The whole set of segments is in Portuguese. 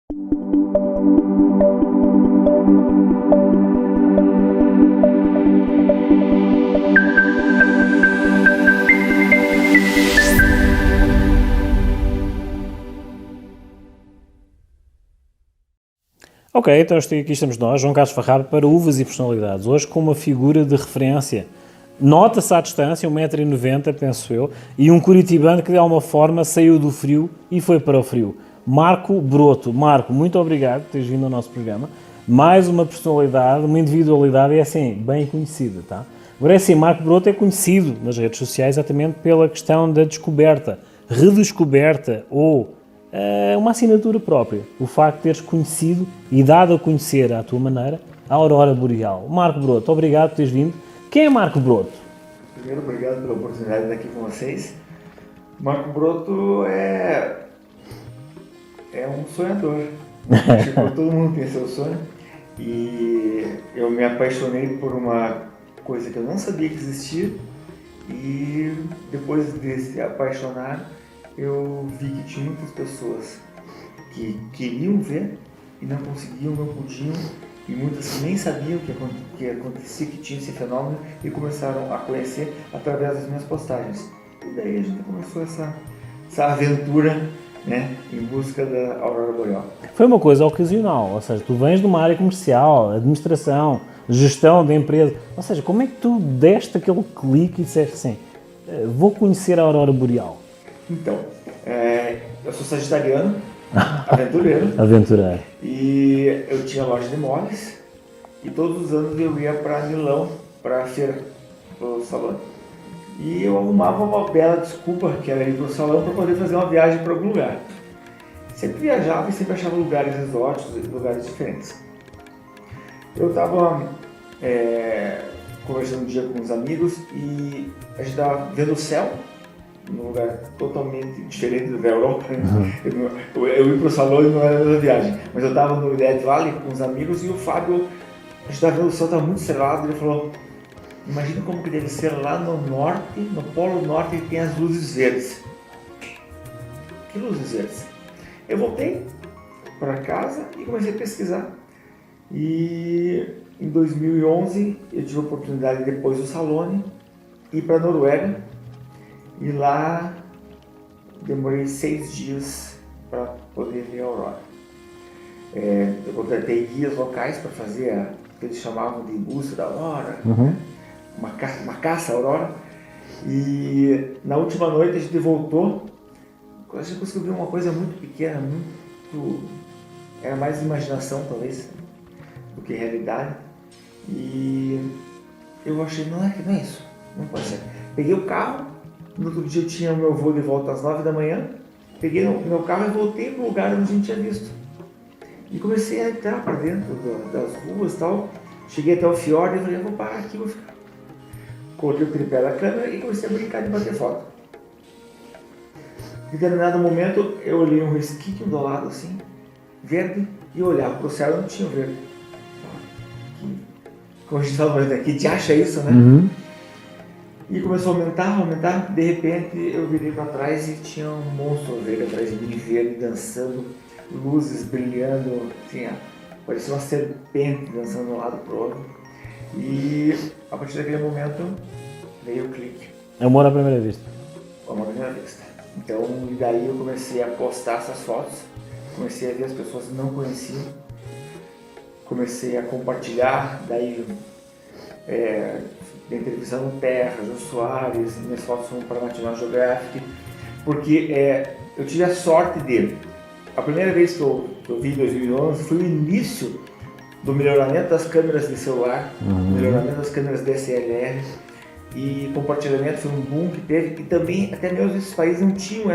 Ok, então aqui estamos nós, João Carlos Farraba, para Uvas e Personalidades. Hoje com uma figura de referência. Nota-se à distância, 1,90 m, penso eu, e um curitibano que de alguma forma saiu do frio e foi para o frio. Marco Broto. Marco, muito obrigado por teres vindo ao nosso programa. Mais uma personalidade, uma individualidade, e é assim, bem conhecida, tá? Agora é assim, Marco Broto é conhecido nas redes sociais exatamente pela questão da descoberta, redescoberta ou uma assinatura própria. O facto de teres conhecido e dado a conhecer à tua maneira a aurora boreal. Marco Broto, obrigado por teres vindo. Quem é Marco Broto? Primeiro, obrigado pela oportunidade de estar aqui com vocês. Marco Broto é um sonhador. Tipo, todo mundo tem seu sonho. E eu me apaixonei por uma coisa que eu não sabia que existia. E depois de se apaixonar, eu vi que tinha muitas pessoas que queriam ver e não conseguiam, não podiam, e muitas que nem sabiam que acontecia, que tinha esse fenômeno, e começaram a conhecer através das minhas postagens. E daí a gente começou essa aventura, né, em busca da aurora boreal. Foi uma coisa ocasional, ou seja, tu vens de uma área comercial, administração, gestão de empresa, ou seja, como é que tu deste aquele clique e disseste assim, vou conhecer a aurora boreal? Então, eu sou sagitariano, aventureiro. Aventureiro. E eu tinha loja de móveis e todos os anos eu ia para Milão, para a feira, para o salão. E eu arrumava uma bela desculpa, que era ir para o salão, para poder fazer uma viagem para algum lugar. Sempre viajava e sempre achava lugares exóticos, lugares diferentes. Eu estava conversando um dia com uns amigos e a gente estava vendo o céu, num lugar totalmente diferente da Europa. Eu ia para o salão e não era da viagem, mas eu estava no Death Valley com os amigos e o Fábio, a gente estava vendo o céu, estava muito estrelado, ele falou, imagina como que deve ser lá no norte, no Polo Norte, que tem as luzes verdes. Que luzes verdes? Eu voltei para casa e comecei a pesquisar. E em 2011 eu tive a oportunidade, depois do Salone, ir para a Noruega. E lá demorei 6 dias para poder ver a aurora. Eu contratei guias locais para fazer o que eles chamavam de busca da aurora, uma caça à aurora. E na última noite a gente voltou, a gente conseguiu ver uma coisa muito pequena, era mais imaginação talvez do que realidade. E eu achei, não é isso, não pode ser. Peguei o carro. No outro dia eu tinha o meu voo de volta às 9 da manhã, peguei o meu carro e voltei para o lugar onde a gente tinha visto. E comecei a entrar para dentro das ruas e tal. Cheguei até o fiord e falei, vou parar aqui, vou ficar. Coloquei o tripé da câmera e comecei a brincar de bater foto. Em determinado momento eu olhei um resquício do lado assim, verde, e eu olhava para o céu e não tinha verde. Como a gente estava falando aqui, te acha isso, né? E começou a aumentar, de repente eu virei para trás e tinha um monstro verde atrás de mim, verde, dançando, luzes brilhando, assim, parecia uma serpente dançando de um lado para o outro. E a partir daquele momento veio o clique. Amor à primeira vista. Amor à primeira vista. Então, daí eu comecei a postar essas fotos, comecei a ver as pessoas que não conheciam, comecei a compartilhar, daí entrevistando Terra, Jô Soares, minhas fotos foram para a National Geographic, porque eu tive a sorte a primeira vez que eu vi em 2011 foi o início do melhoramento das câmeras de celular, melhoramento das câmeras DSLR, e compartilhamento foi um boom que teve, e também até mesmo esses países não tinham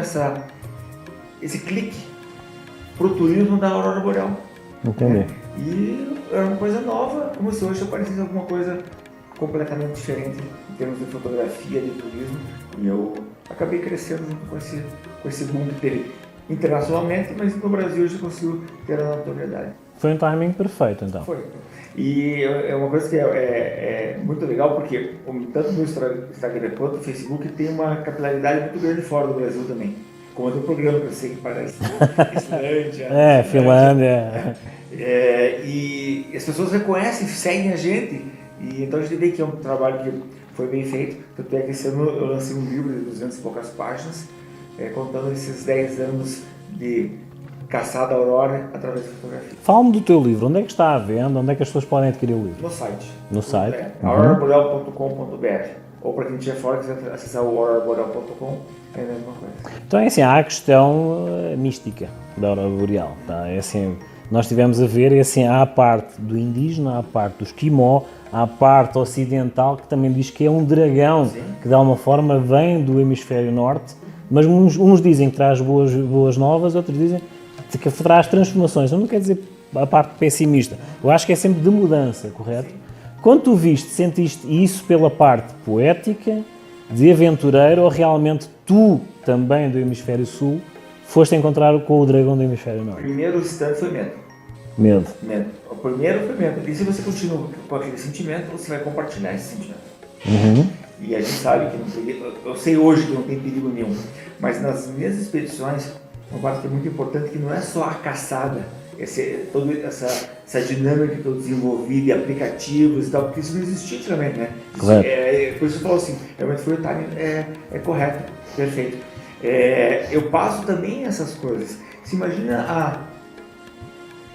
esse clique pro turismo da aurora boreal. Entendi. E era uma coisa nova, como se hoje aparecesse alguma coisa completamente diferente em termos de fotografia, de turismo, e eu acabei crescendo junto com esse boom que teve internacionalmente, mas no Brasil já conseguiu ter a notoriedade. Foi um timing perfeito, então. Foi. E é uma coisa que é muito legal, porque tanto no Instagram quanto no Facebook tem uma capilaridade muito grande fora do Brasil também. como é do programa, que eu sei que parece Islândia. Finlândia. E as pessoas reconhecem, seguem a gente, e então a gente vê que é um trabalho que foi bem feito. Tanto é que esse ano eu lancei um livro de 200 e poucas páginas, contando esses 10 anos de caçada aurora através de fotografia. Fala-me do teu livro, onde é que está à venda, onde é que as pessoas podem adquirir o livro? No site. No site? auroraboreal.com.br, ou para quem estiver fora, quiser acessar o auroraboreal.com, é a mesma coisa. Então é assim, há a questão mística da aurora boreal, tá? É assim, nós tivemos a ver, é assim, há a parte do indígena, há a parte do esquimó, há a parte ocidental que também diz que é um dragão, sim, que de alguma forma vem do hemisfério norte, mas uns dizem que traz boas novas, outros dizem que traz transformações. Não quer dizer a parte pessimista, eu acho que é sempre de mudança, correto? Sim. Quando tu sentiste isso pela parte poética, de aventureiro, ou realmente tu, também do hemisfério sul, foste encontrar com o dragão do hemisfério norte? O primeiro instante foi medo. Medo. O primeiro foi medo. E se você continua com aquele sentimento, você vai compartilhar esse sentimento. Uhum. E a gente sabe que não tem, eu sei hoje que não tem perigo nenhum, mas nas minhas expedições, uma parte que é muito importante, que não é só a caçada, toda essa dinâmica que eu desenvolvi de aplicativos e tal, porque isso não existia antigamente, né? Por isso eu falo assim, realmente foi o timing correto, perfeito. Eu passo também essas coisas. Se imagina há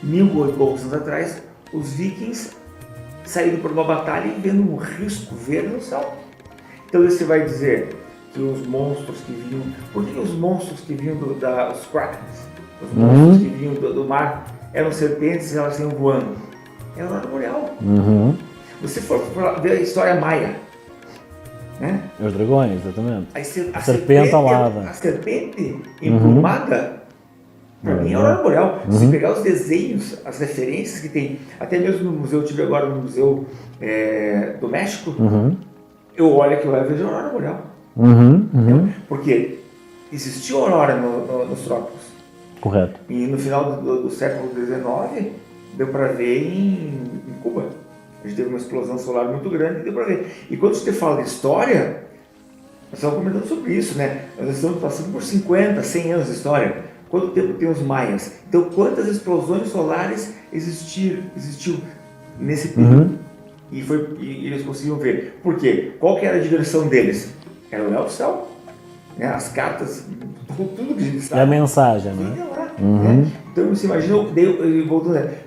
1000 e poucos anos atrás, os vikings saíram por uma batalha e vendo um risco verde no céu. Então você vai dizer que os monstros que vinham... Por que os monstros que vinham os krakens, os monstros que vinham do mar, eram serpentes e elas iam voando? É a aurora boreal. Você for ver a história maia, né? Os dragões, exatamente. A serpente alada. A serpente emplumada, para mim é a aurora boreal. Se pegar os desenhos, as referências que tem, até mesmo no museu, eu estive agora no Museu do México, eu olho aquilo lá e vejo a aurora boreal. Porque existiu aurora nos trópicos. Correto. E no final do século XIX, deu para ver em Cuba. A gente teve uma explosão solar muito grande e deu para ver. E quando você fala de história, nós estamos comentando sobre isso, né? Nós estamos passando por 50, 100 anos de história. Quanto tempo tem os maias? Então, quantas explosões solares existiu nesse período? E eles conseguiam ver. Por quê? Qual que era a direção deles? Era olhar o céu, né? As cartas, tudo que a gente sabe. É a mensagem, né? Né? Então, você imagina,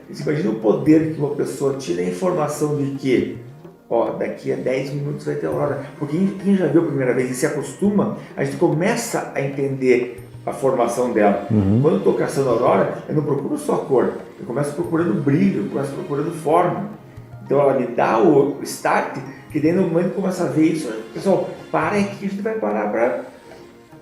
você imagina o poder que uma pessoa tira a informação de que daqui a 10 minutos vai ter aurora. Porque quem já viu a primeira vez e se acostuma, a gente começa a entender a formação dela. Quando eu estou caçando a aurora, eu não procuro só a cor, eu começo procurando brilho, eu começo procurando forma. Então ela me dá o start, que daí no momento que começa a ver isso, pessoal, para aqui, a gente vai parar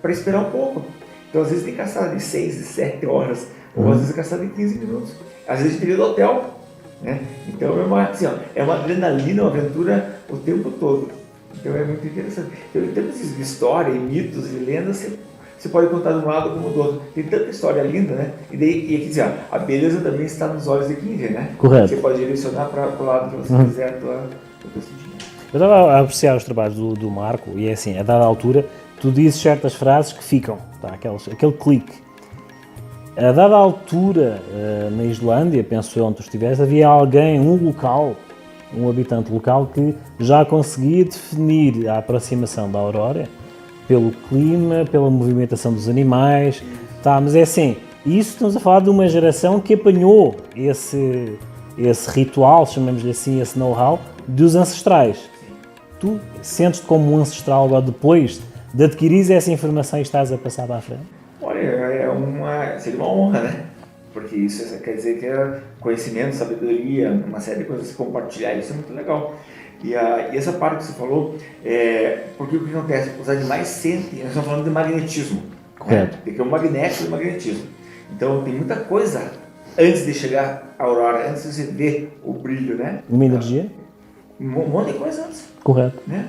para esperar um pouco. Então às vezes tem caçada de 6, de 7 horas, ou às vezes caçada de 15 minutos. Às vezes a gente teria do hotel, né? Então é uma adrenalina, uma aventura o tempo todo. Então é muito interessante. Então em termos de história, e mitos e lendas, você pode contar de um lado como do outro. Tem tanta história linda, né? E aqui dizer, a beleza também está nos olhos de quem vê, né? Correto. Você pode direcionar para o lado que você quiser o teu sentimento. Eu estava a apreciar os trabalhos do Marco e é assim, a dada altura, tu dizes certas frases que ficam, tá? Aquele clique. A dada altura, na Islândia, penso eu, onde tu estiveste, havia alguém, um habitante local que já conseguia definir a aproximação da aurora pelo clima, pela movimentação dos animais, tá? Mas é assim, isso estamos a falar de uma geração que apanhou esse ritual, chamamos-lhe assim, esse know-how, dos ancestrais. Tu sentes-te como um ancestral agora depois de adquirir essa informação e estás a passar para a frente? Olha, seria uma honra, né? Porque isso quer dizer que é conhecimento, sabedoria, uma série de coisas que compartilhar, isso é muito legal. E essa parte que você falou, porque o que acontece? Os animais sentem, nós estamos falando de magnetismo. Correto. Né? Que é um magnético e magnetismo. Então tem muita coisa antes de chegar à aurora, antes de você ver o brilho, né? Uma energia? Um monte de coisa antes. Correto. Né?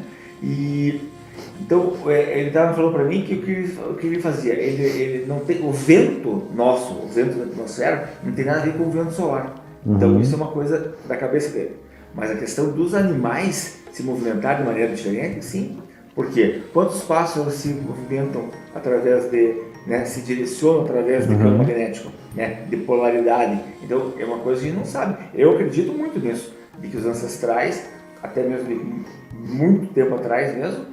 Então ele estava falando para mim que o que ele fazia, ele não tem, o vento nosso, o vento da atmosfera, não tem nada a ver com o vento solar. Então isso é uma coisa da cabeça dele. Mas a questão dos animais se movimentar de maneira diferente, sim. Por quê? Quantos pássaros se movimentam através de né, se direcionam através do campo magnético, né, de polaridade. Então é uma coisa que a gente não sabe. Eu acredito muito nisso, de que os ancestrais, até mesmo de muito tempo atrás mesmo,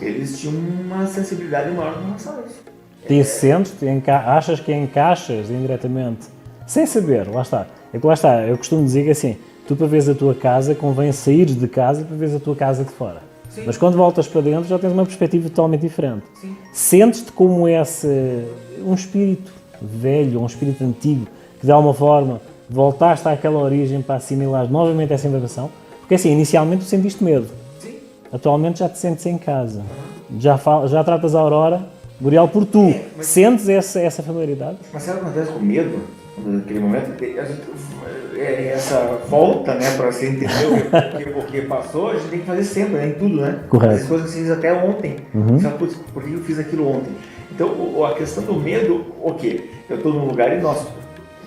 eles tinham uma sensibilidade maior com relação a isso. Te sentes, achas que encaixas indiretamente, sem saber, lá está. É que lá está, eu costumo dizer que assim, tu para veres a tua casa, convém sair de casa para veres a tua casa de fora. Sim. Mas quando voltas para dentro já tens uma perspectiva totalmente diferente. Sim. Sentes-te como um espírito velho, um espírito antigo, que de alguma forma voltaste àquela origem para assimilar novamente essa informação, porque assim, inicialmente tu sentiste medo. Sim. Atualmente já te sentes em casa. Já tratas a aurora boreal por tu. Sentes essa familiaridade? Mas sabe o que acontece com medo? Naquele momento, essa volta, né, para você entender o que passou, a gente tem que fazer sempre, né, em tudo, né? Correto. As coisas que você fez até ontem. Você fala, putz, por que eu fiz aquilo ontem? Então, a questão do medo, o quê? Eu estou num lugar inóspito,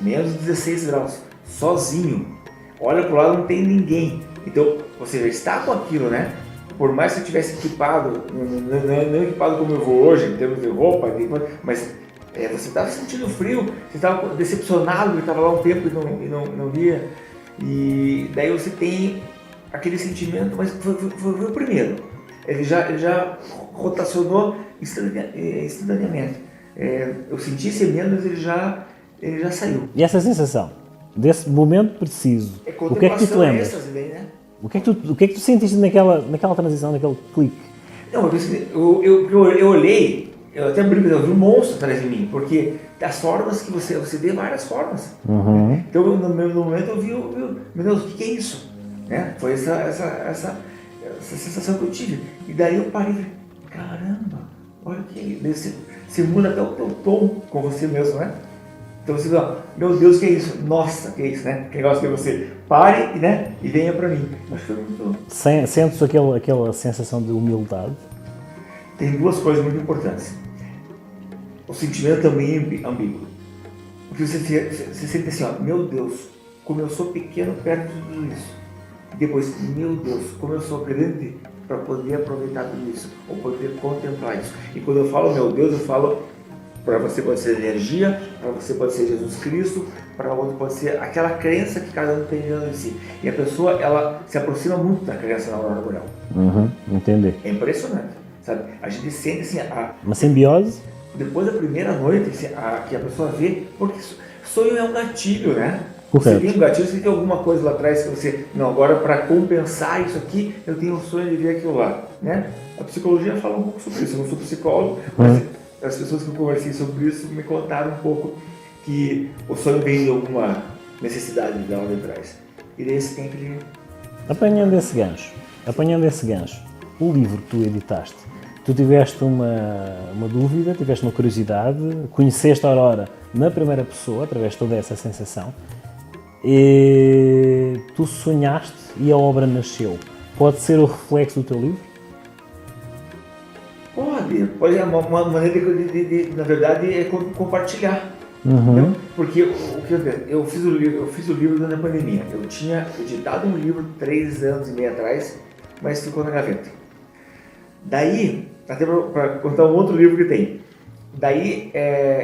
menos 16 graus, sozinho. Olha para o lado, não tem ninguém. Então, você já está com aquilo, né? Por mais que eu tivesse equipado, não equipado como eu vou hoje, em termos de roupa, mas você estava sentindo frio, você estava decepcionado, porque estava lá um tempo e não via. E daí você tem aquele sentimento, mas foi o primeiro. Ele já rotacionou instantaneamente. Eu senti esse medo, mas ele já saiu. E essa sensação, desse momento preciso, o que é que tu te lembras? Né? O que é que tu sentiste naquela transição, naquele clique? Não, eu olhei, eu até brinco, eu vi um monstro atrás de mim, porque das formas que você vê várias formas. Então, no momento eu vi, meu Deus, o que é isso? Né? Foi essa sensação que eu tive. E daí eu parei e falei, caramba, olha o que é isso. Você muda até o teu tom com você mesmo, né? Então você fala, meu Deus, que é isso? Nossa, que é isso, né? Que negócio que você pare, né? E venha para mim. Acho que foi muito... Sentes aquela sensação de humildade? Tem duas coisas muito importantes. O sentimento também é ambíguo. Porque você sente assim, ó, meu Deus, como eu sou pequeno perto de tudo isso. E depois, meu Deus, como eu sou grande para poder aproveitar tudo isso, ou poder contemplar isso. E quando eu falo meu Deus, eu falo, para você pode ser energia, para você pode ser Jesus Cristo, para outro pode ser aquela crença que cada um tem dentro de si. E a pessoa, ela se aproxima muito da crença na aurora boreal. Entender. É impressionante, sabe? A gente sente assim, uma simbiose? Depois da primeira noite, que a pessoa vê, porque sonho é um gatilho, né? Correto. Você tem um gatilho, você tem alguma coisa lá atrás que você, não, agora para compensar isso aqui, eu tenho um sonho de ver aquilo lá, né? A psicologia fala um pouco sobre isso, eu não sou psicólogo, mas as pessoas que eu conversei sobre isso me contaram um pouco que o sonho vem de alguma necessidade de lá de trás. E daí você tem que... Apanhando esse gancho, o livro que tu editaste, tu tiveste uma dúvida, tiveste uma curiosidade, conheceste a aurora na primeira pessoa, através de toda essa sensação, e tu sonhaste e a obra nasceu. Pode ser o reflexo do teu livro? Pode, é uma maneira de na verdade, é compartilhar. Porque eu fiz o livro durante a pandemia. Eu tinha editado um livro 3 anos e meio atrás, mas ficou na gaveta. Daí, até para contar um outro livro que tem. Daí,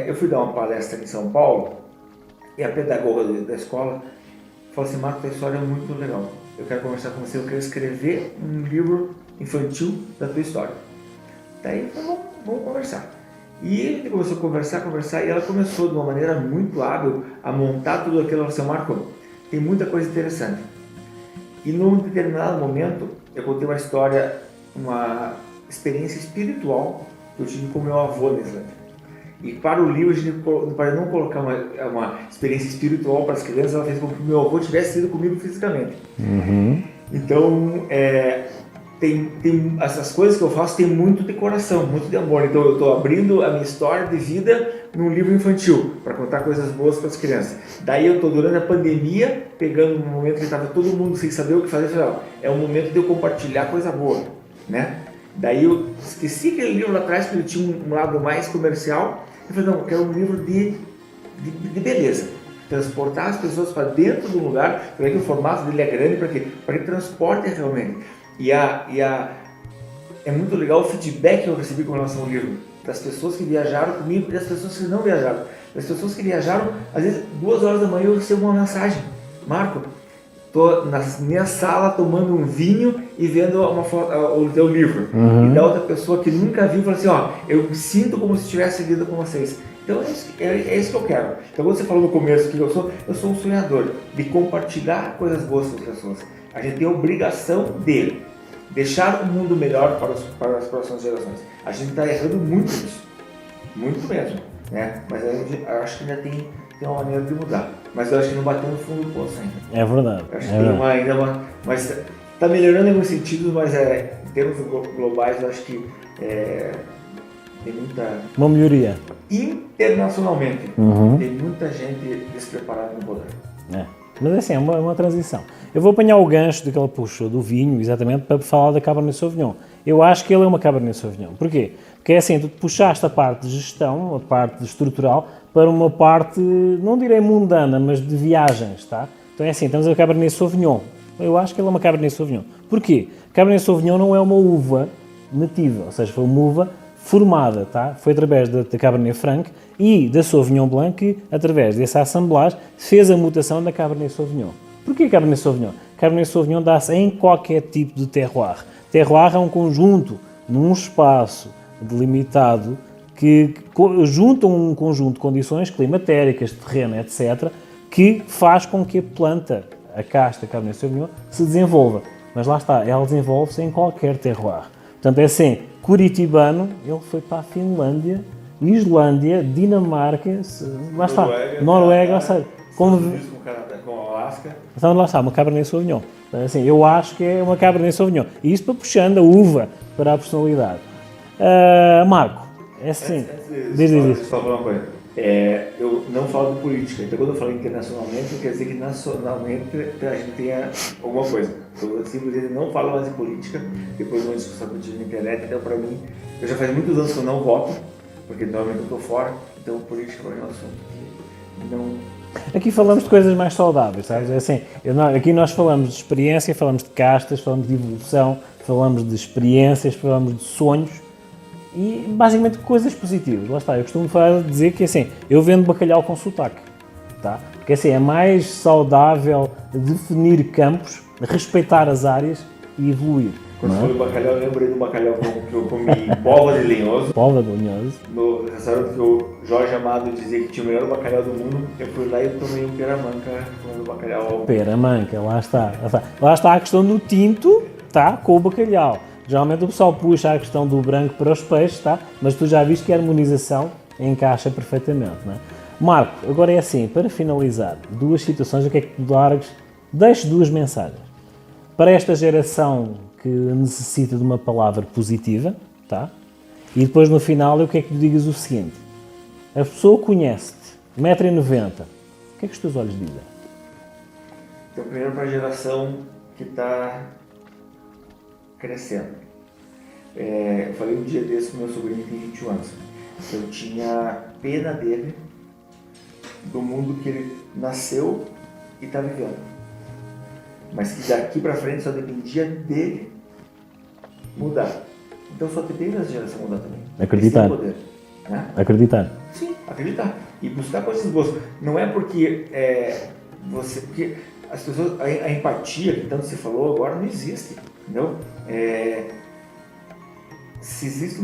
eu fui dar uma palestra em São Paulo e a pedagoga da escola falou assim, Marco, a história é muito legal. Eu quero conversar com você, eu quero escrever um livro infantil da tua história. Daí, vamos conversar. E a gente começou a conversar, e ela começou de uma maneira muito hábil a montar tudo aquilo. Ela falou assim, Marco, tem muita coisa interessante. E num determinado momento, eu contei uma história, uma experiência espiritual que eu tive com meu avô na Islândia. E para o livro, para não colocar uma experiência espiritual para as crianças, ela fez com que meu avô tivesse ido comigo fisicamente. Então, essas coisas que eu faço tem muito de coração, muito de amor. Então eu estou abrindo a minha história de vida num livro infantil, para contar coisas boas para as crianças. Daí eu estou durante a pandemia, pegando um momento que estava todo mundo sem saber o que fazer, falei, é o momento de eu compartilhar coisa boa, né? Daí eu esqueci aquele livro lá atrás, porque ele tinha um lado mais comercial. Eu falei, não, eu quero um livro de beleza. Transportar as pessoas para dentro do lugar, para que o formato dele é grande, para que transporte realmente. É muito legal o feedback que eu recebi com relação ao livro. das pessoas que viajaram comigo e das pessoas que não viajaram. Das pessoas que viajaram, às vezes 2 horas da manhã eu recebo uma mensagem: Marco, tô na minha sala tomando um vinho e vendo uma foto, o teu livro. E da outra pessoa que nunca viu, fala assim: ó, eu me sinto como se estivesse vindo com vocês. Então é isso que eu quero. Então, quando você falou no começo que eu sou um sonhador de compartilhar coisas boas com as pessoas. A gente tem a obrigação de deixar o mundo melhor para as próximas gerações. A gente está errando muito nisso, muito mesmo, né? Mas eu acho que ainda tem uma maneira de mudar. Mas eu acho que não bateu no fundo do poço ainda. É verdade. Eu acho que tem ainda uma. Mas está melhorando em alguns sentidos, mas em termos globais eu acho que tem muita. Uma melhoria. Internacionalmente, tem muita gente despreparada no poder. Mas assim, é uma transição. Eu vou apanhar o gancho daquela puxou do vinho, exatamente, para falar da Cabernet Sauvignon. Eu acho que ele é uma Cabernet Sauvignon. Porquê? Porque é assim, tu puxaste a parte de gestão, a parte estrutural, para uma parte, não direi mundana, mas de viagens, tá? Então é assim, temos a Cabernet Sauvignon. Eu acho que ele é uma Cabernet Sauvignon. Porquê? Cabernet Sauvignon não é uma uva nativa, ou seja, foi uma uva formada, tá? Foi através da Cabernet Franc e da Sauvignon Blanc que, através dessa assemblagem, fez a mutação da Cabernet Sauvignon. Porquê Cabernet Sauvignon? Cabernet Sauvignon dá-se em qualquer tipo de terroir. Terroir é um conjunto, num espaço delimitado, que junta um conjunto de condições climatéricas, de terreno, etc., que faz com que a planta, a casta Cabernet Sauvignon, se desenvolva. Mas lá está, ela desenvolve-se em qualquer terroir. Portanto, é assim, curitibano, ele foi para a Finlândia, Islândia, Dinamarca, lá está, Noruega, ou seja, com Alasca. Então lá está, uma Cabernet Sauvignon. Então, assim, eu acho que é uma Cabernet Sauvignon. E isto para puxando a uva para a personalidade. Marco, é assim, diz. Só falar uma coisa. Eu não falo de política, então quando eu falo internacionalmente, quer dizer que nacionalmente a gente tenha alguma coisa. Eu simplesmente não falo mais de política, depois de uma discussão que eu tive na internet, então para mim, eu já faz muitos anos que eu não voto, porque normalmente eu estou fora, então política para mim é um assunto que não... Aqui falamos de coisas mais saudáveis, sabes? É assim, aqui nós falamos de experiência, falamos de castas, falamos de evolução, falamos de experiências, falamos de sonhos, e basicamente coisas positivas. Lá está, eu costumo dizer que assim, eu vendo bacalhau com sotaque, tá? Porque assim, é mais saudável definir campos, respeitar as áreas e evoluir. Quando foi o bacalhau, eu lembrei do bacalhau que eu comi em Póvoa de Linhoso. Póvoa de Linhoso. No restaurante que o Jorge Amado dizia que tinha o melhor bacalhau do mundo, eu fui lá e tomei um peramanca comendo bacalhau. Peramanca, lá está. Lá está a questão do tinto, tá? Com o bacalhau. Geralmente o pessoal puxa a questão do branco para os peixes, tá? Mas tu já viste que a harmonização encaixa perfeitamente, não é? Marco, agora é assim, para finalizar, 2 situações, o que é que tu largas? Deixo 2 mensagens. Para esta geração que necessita de uma palavra positiva, tá? E depois no final eu quero que tu digas o seguinte: a pessoa conhece-te, 1,90m, o que é que os teus olhos dizem? Então, primeiro para a geração que está crescendo. Eu falei um dia desse com meu sobrinho que tem 21 anos. Eu tinha pena dele, do mundo que ele nasceu e está vivendo. Mas que daqui para frente só dependia dele mudar. Então só depende da geração mudar também. Acreditar. Poder, né? Acreditar. Sim, acreditar. E buscar coisas boas. Não é porque porque as pessoas, a empatia que tanto se falou agora não existe. Entendeu? Se existe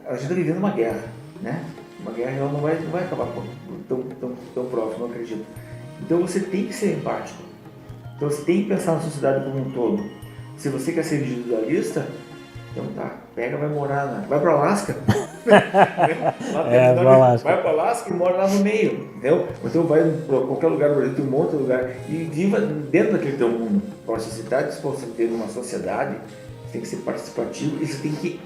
a gente está vivendo uma guerra, né? Uma guerra ela não vai acabar tão próximo, eu acredito. Então você tem que ser empático. Então você tem que pensar na sociedade como um todo. Se você quer ser individualista, então tá, vai morar vai para Alasca. Vai para Alasca e mora lá no meio, entendeu? Então vai para qualquer lugar do Brasil, tem um monte de lugar, e viva dentro daquele teu mundo. Para a sociedade, se você ter uma sociedade, você tem que ser participativo e você tem que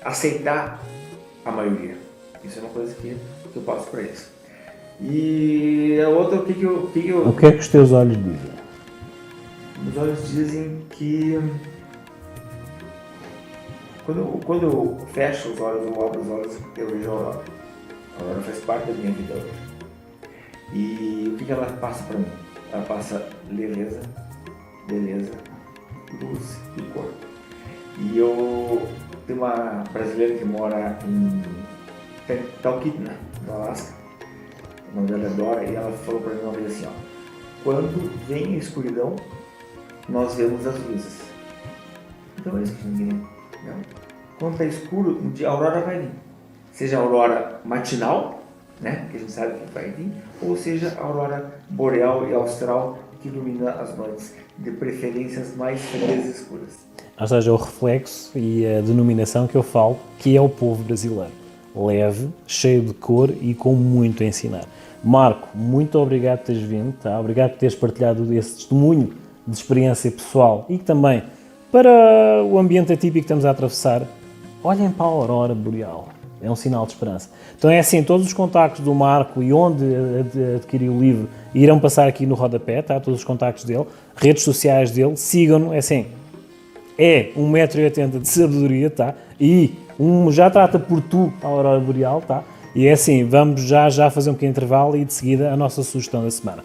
aceitar a maioria. Isso é uma coisa que eu passo para eles. E a outra, o que eu... O que é que os teus olhos dizem? Os olhos dizem que... Quando eu fecho os olhos, eu abro os olhos, eu vejo a Aurora. A Aurora faz parte da minha vida hoje. E o que ela passa para mim? Ela passa leveza, beleza, luz e cor. E eu tenho uma brasileira que mora em Talkeetna, no Alasca. O nome dela é Dora, e ela falou para mim uma vez assim, ó, quando vem a escuridão, nós vemos as luzes. Então é isso que ninguém vê. Quando está escuro, a aurora vai vir. Seja a aurora matinal, né, que a gente sabe que vai vir, ou seja a aurora boreal e austral, que ilumina as noites, de preferências mais frias e escuras. Ou seja, o reflexo e a denominação que eu falo, que é o povo brasileiro. Leve, cheio de cor e com muito a ensinar. Marco, muito obrigado por teres vindo, tá? Obrigado por teres partilhado esse testemunho de experiência pessoal e que também, para o ambiente atípico que estamos a atravessar, olhem para a aurora boreal. É um sinal de esperança. Então é assim, todos os contactos do Marco e onde adquirir o livro irão passar aqui no rodapé, tá? Todos os contactos dele, redes sociais dele, sigam-no, é assim, é 1,80 m de sabedoria, tá? E já trata por tu a aurora boreal, tá? E é assim, vamos já fazer um pequeno intervalo e de seguida a nossa sugestão da semana.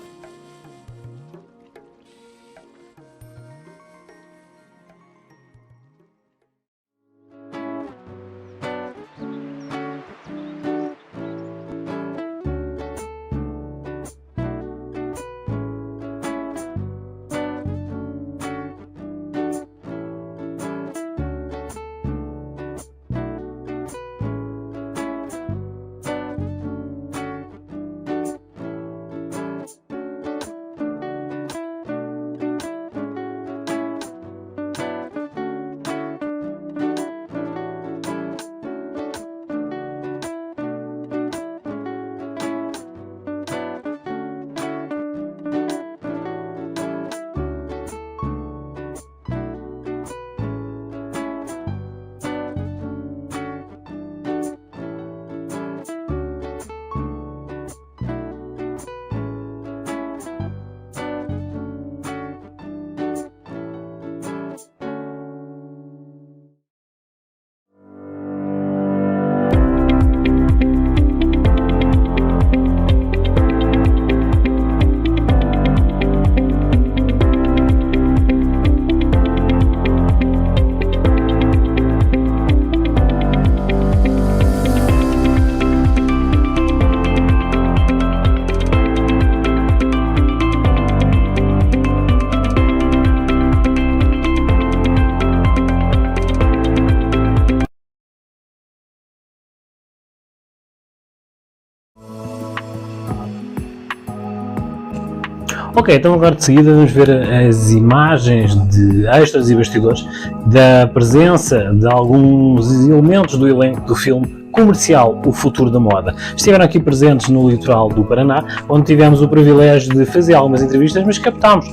Ok, então agora de seguida vamos ver as imagens de extras e bastidores da presença de alguns elementos do elenco do filme comercial O Futuro da Moda. Estiveram aqui presentes no litoral do Paraná, onde tivemos o privilégio de fazer algumas entrevistas, mas captámos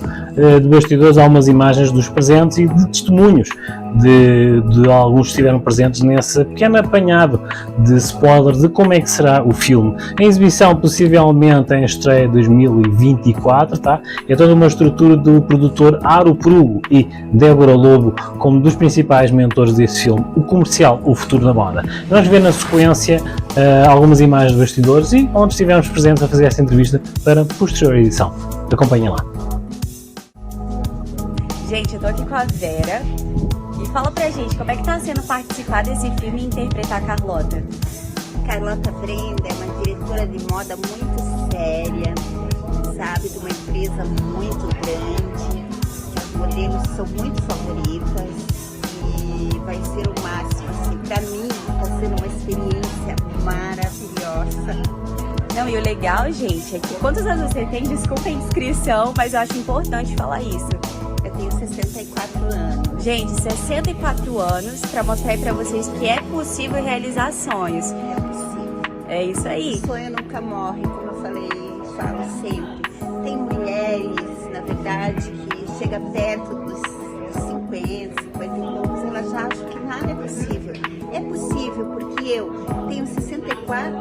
de bastidores algumas imagens dos presentes e de testemunhos de alguns que estiveram presentes nesse pequeno apanhado de spoilers de como é que será o filme. A exibição possivelmente em estreia 2024, tá? É toda uma estrutura do produtor Aro Prugo e Débora Lobo como dos principais mentores desse filme, o comercial O Futuro da Moda. Vamos ver na sequência algumas imagens de bastidores e onde estivemos presentes a fazer esta entrevista para a posterior edição. Acompanhem lá. Gente, eu tô aqui com a Vera e fala pra gente como é que tá sendo participar desse filme e interpretar a Carlota. Carlota Brenda é uma diretora de moda muito séria, sabe, de uma empresa muito grande, os modelos são muito favoritas e vai ser o máximo, assim, pra mim tá sendo uma experiência maravilhosa. Não, e o legal, gente, é que quantos anos você tem? Desculpa a inscrição, mas eu acho importante falar isso. Eu tenho 64 anos. Gente, 64 anos pra mostrar aí pra vocês que é possível realizar sonhos. É possível. É isso aí. O sonho nunca morre, como eu falo sempre. Tem mulheres, na verdade, que chega perto dos 50, 50 e poucos, elas já acham que nada é possível. É possível porque eu tenho 64,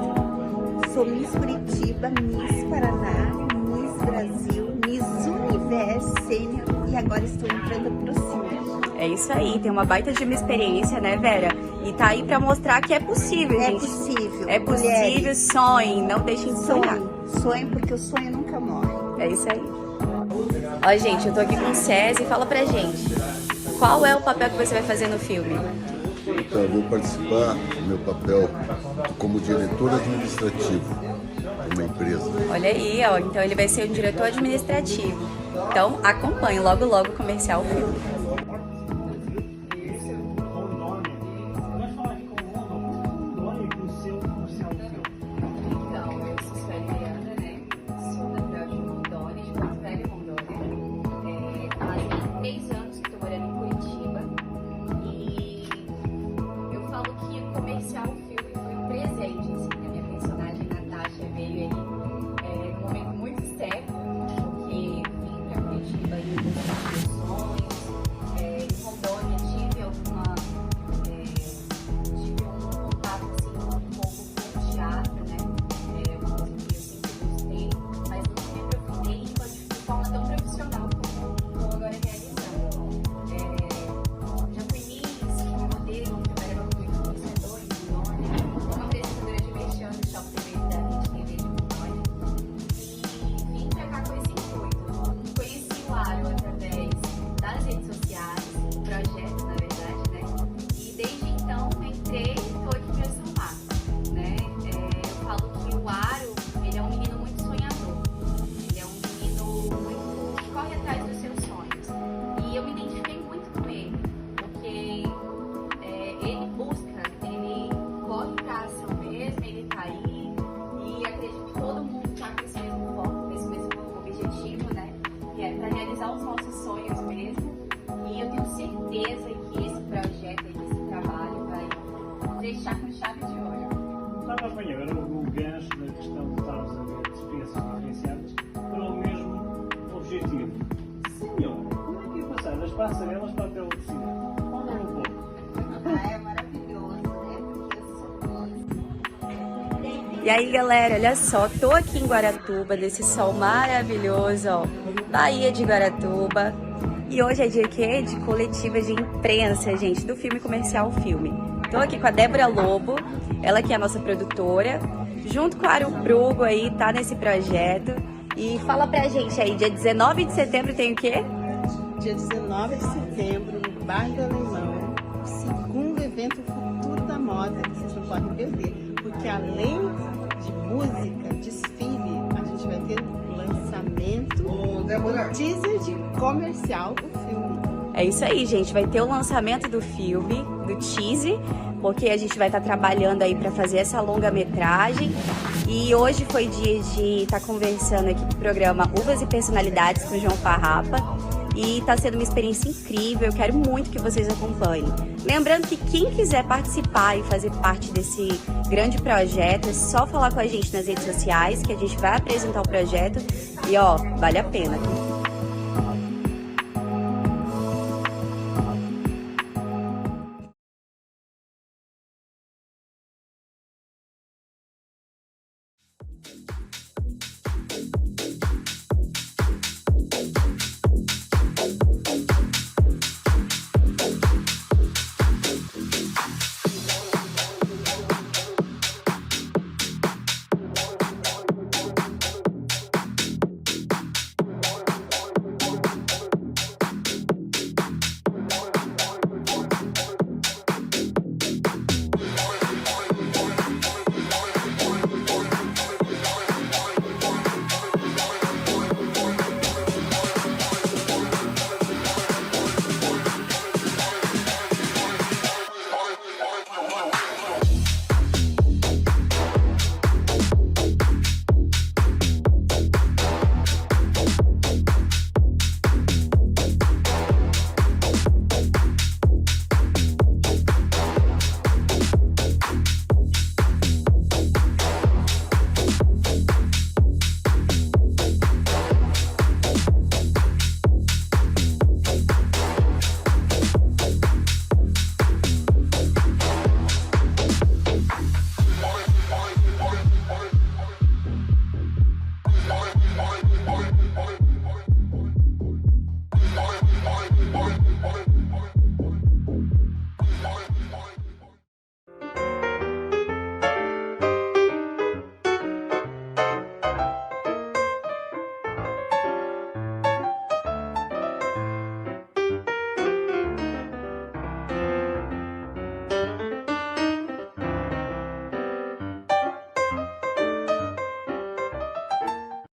sou Miss Curitiba, Miss Paraná, Miss Brasil, Miss Universo Sênior e agora estou entrando pro Sênior. É isso aí, tem uma baita de uma experiência, né, Vera? E tá aí pra mostrar que é possível, É gente. possível. É possível, Mulheres, sonhem, não deixem de sonhar. sonhem porque o sonho nunca morre. É isso aí. Ó, gente, eu tô aqui com o César e fala pra gente. Qual é o papel que você vai fazer no filme? Então, eu vou participar, meu papel como diretor administrativo de uma empresa. Olha aí, ó, então ele vai ser um diretor administrativo. Então acompanhe logo logo o comercial filme. Então, eu sou Sueli Miranda, né? Sou natural de Rondônia, de Porto Velho, Rondônia. Fazem 3 anos que estou morando em Curitiba. E eu falo que o comercial filme foi um presente, assim, que a minha personagem Natasha veio aí num momento muito certo, porque vim para Curitiba e meus sonhos. Em Rondônia tive um contato assim, um pouco com o teatro, né? Uma coisa que eu sempre gostei, mas nunca me aprofundei de forma tão profissional como agora realizando. Já fui Miss, fui modelo, trabalhava com influenciador em Rondônia, uma apresentadora de merchan do Shopping TV da Rede TV de Rondônia. E vim pra cá com esse intuito. Conheci o Aro através das redes sociais, do projeto, na verdade, né? E desde então entrei e estou aqui para somar, né? Eu falo que o Aro, ele é um menino muito sonhador. Ele é um menino muito que corre atrás dos seus sonhos. E eu me identifiquei muito com ele, porque ele busca, ele corre para a ação mesmo, ele tá aí. E acredito que todo mundo está com esse mesmo foco, com esse mesmo objetivo, né? Que é para realizar os nossos sonhos mesmo. E eu tenho certeza que esse projeto, esse trabalho vai deixar com chave de ouro. Estava bem, agora o gancho na questão de estarmos a ver experiências diferenciadas para o mesmo objetivo. Senhor, como é que é passar das passarelas para a tela de cinema? Fala um pouco. É maravilhoso, né? Porque eu sou E aí galera, olha só, tô aqui em Guaratuba, nesse sol maravilhoso, ó, Bahia de Guaratuba. E hoje é dia quê? De coletiva de imprensa, gente, do filme comercial Filme. Tô aqui com a Débora Lobo, ela que é a nossa produtora, junto com a Aro Prugo aí, tá nesse projeto. E fala pra gente aí, dia 19 de setembro tem o quê? Dia 19 de setembro, no Bar do Alemão, o segundo evento Futuro da Moda, que vocês não podem perder. Porque além de música, desfile, a gente vai ter lançamento, teaser de comercial do filme. É isso aí, gente. Vai ter o lançamento do filme, do teaser, porque a gente vai estar trabalhando aí para fazer essa longa-metragem. E hoje foi dia de estar conversando aqui pro programa Uvas e Personalidades com o João Farrapa. E tá sendo uma experiência incrível, eu quero muito que vocês acompanhem. Lembrando que quem quiser participar e fazer parte desse grande projeto, é só falar com a gente nas redes sociais, que a gente vai apresentar o projeto e ó, vale a pena.